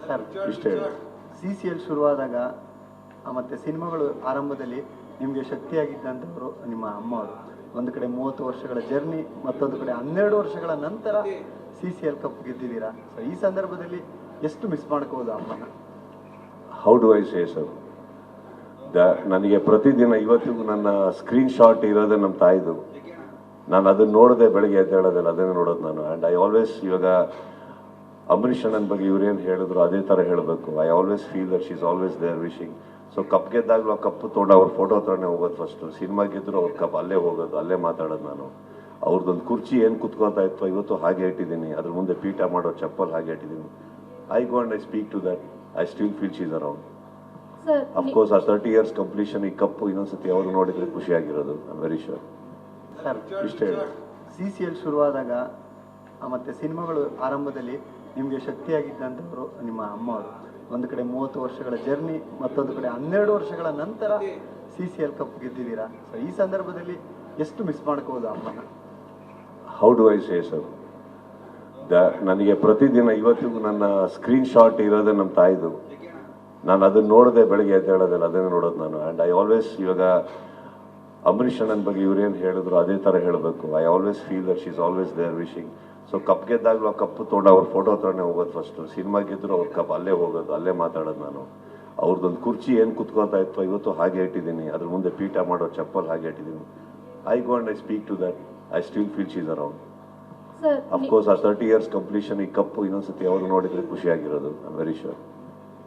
Sir ಇಷ್ಟೇ ಹೇಳಿ. CCL ಶುರುವಾದಾಗ ಮತ್ತು ಸಿನಿಮಾಗಳು ಆರಂಭದಲ್ಲಿ ನಿಮಗೆ ಶಕ್ತಿಯಾಗಿದ್ದಂಥವರು ನಿಮ್ಮ ಅಮ್ಮವರು. ಒಂದು ಕಡೆ 30 ವರ್ಷಗಳ ಜರ್ನಿ, ಮತ್ತೊಂದು ಕಡೆ 12 ವರ್ಷಗಳ ನಂತರ CCL ಕಪ್ ಗೆದ್ದಿದ್ದೀರಾ. ಸೊ ಈ ಸಂದರ್ಭದಲ್ಲಿ ಎಷ್ಟು ಮಿಸ್ ಮಾಡ್ಕೋಬೋದು ಅಮ್ಮನ? How do I say sir, ನನಗೆ ಪ್ರತಿದಿನ ಇವತ್ತಿಗೂ ನನ್ನ ಸ್ಕ್ರೀನ್ ಶಾಟ್ ಇರೋದೇ ನಮ್ಮ ತಾಯಿದು. ನಾನು ಅದನ್ನ ನೋಡದೆ ಬೆಳಗ್ಗೆ ಎದ್ದೇಳೋದಿಲ್ಲ, ಅದನ್ನೇ ನೋಡೋದು ನಾನು. ಆ್ಯಂಡ್ ಐ ಆಲ್ವೇಸ್, ಇವಾಗ ಅಂಬರೀಷ್ ಅಣ್ಣನ ಬಗ್ಗೆ ಇವ್ರೇನು ಹೇಳಿದ್ರು ಅದೇ ಥರ ಹೇಳಬೇಕು. I always feel that she is always there wishing. So cup ಗೆದ್ದಾಗಲೂ ಆ ಕಪ್ಪು ತೊಗೊಂಡು ಅವ್ರ ಫೋಟೋ ಹತ್ರನೇ ಹೋಗೋದು ಫಸ್ಟು. ಸಿನಿಮಾ ಗೆದ್ದರು ಅವ್ರ ಕಪ್ ಅಲ್ಲೇ ಹೋಗೋದು, ಅಲ್ಲೇ ಮಾತಾಡೋದು ನಾನು. ಅವ್ರದ್ದೊಂದು ಕುರ್ಚಿ ಏನು ಕುತ್ಕೊಳ್ತಾ ಇತ್ತು ಇವತ್ತು ಹಾಗೆ ಇಟ್ಟಿದ್ದೀನಿ, ಅದ್ರ ಮುಂದೆ ಪೀಠ ಮಾಡೋ ಚಪ್ಪಲ್ ಹಾಗೆ ಇಟ್ಟಿದ್ದೀನಿ. I go and I speak to that, I still feel she is around. Of course ಆ 30 years ಕಂಪ್ಲೀಷನ್ ಈ ಕಪ್ಪು ಇನ್ನೊಂದ್ಸತಿ ಅವರು ನೋಡಿದ್ರೆ ಖುಷಿಯಾಗಿರೋದು, I am very sure. Sir ಇಷ್ಟೇ ಹೇಳಿ. CCL ಶುರುವಾದಾಗ ಮತ್ತು ಸಿನಿಮಾಗಳು ಆರಂಭದಲ್ಲಿ ನಿಮಗೆ ಶಕ್ತಿಯಾಗಿದ್ದಂಥವರು ನಿಮ್ಮ ಅಮ್ಮವರು. ಒಂದು ಕಡೆ 30 ವರ್ಷಗಳ ಜರ್ನಿ, ಮತ್ತೊಂದು ಕಡೆ 12 ವರ್ಷಗಳ ನಂತರ CCL ಕಪ್ ಗೆದ್ದಿದ್ದೀರಾ. ಸೊ ಈ ಸಂದರ್ಭದಲ್ಲಿ ಎಷ್ಟು ಮಿಸ್ ಮಾಡ್ಕೋಬೋದು ಅಮ್ಮನ? How do I say sir, ನನಗೆ ಪ್ರತಿದಿನ ಇವತ್ತಿಗೂ ನನ್ನ ಸ್ಕ್ರೀನ್ ಶಾಟ್ ಇರೋದೇ ನಮ್ಮ ತಾಯಿದು. ನಾನು ಅದನ್ನ ನೋಡದೆ ಬೆಳಗ್ಗೆ ಎದ್ದೇಳೋದಿಲ್ಲ, ಅದನ್ನೇ ನೋಡೋದು ನಾನು. ಆ್ಯಂಡ್ ಐ ಆಲ್ವೇಸ್, ಇವಾಗ ಅಂಬರೀಷ್ ಅಣ್ಣನ ಬಗ್ಗೆ ಇವ್ರೇನು ಹೇಳಿದ್ರು ಅದೇ ಥರ ಹೇಳಬೇಕು. I always feel that she is always there wishing. So cup ಗೆದ್ದಾಗಲೂ ಆ ಕಪ್ಪು ತೊಗೊಂಡು ಅವ್ರ ಫೋಟೋ ಹತ್ರನೇ ಹೋಗೋದು ಫಸ್ಟು. ಸಿನಿಮಾ ಗೆದ್ದರು ಅವ್ರ ಕಪ್ ಅಲ್ಲೇ ಹೋಗೋದು, ಅಲ್ಲೇ ಮಾತಾಡೋದು ನಾನು. ಅವ್ರದ್ದೊಂದು ಕುರ್ಚಿ ಏನು ಕುತ್ಕೊಳ್ತಾ ಇತ್ತು ಇವತ್ತು ಹಾಗೆ ಇಟ್ಟಿದ್ದೀನಿ, ಅದ್ರ ಮುಂದೆ ಪೀಠ ಮಾಡೋ ಚಪ್ಪಲ್ ಹಾಗೆ ಇಟ್ಟಿದ್ದೀನಿ. I go and I speak to that, I still feel she is around. Of course ಆ 30 years ಕಂಪ್ಲೀಷನ್ ಈ ಕಪ್ಪು ಇನ್ನೊಂದ್ಸತಿ ಅವರು ನೋಡಿದ್ರೆ ಖುಷಿಯಾಗಿರೋದು, ಐ ಆಮ್ ವೆರಿ ಶ್ಯೂರ್.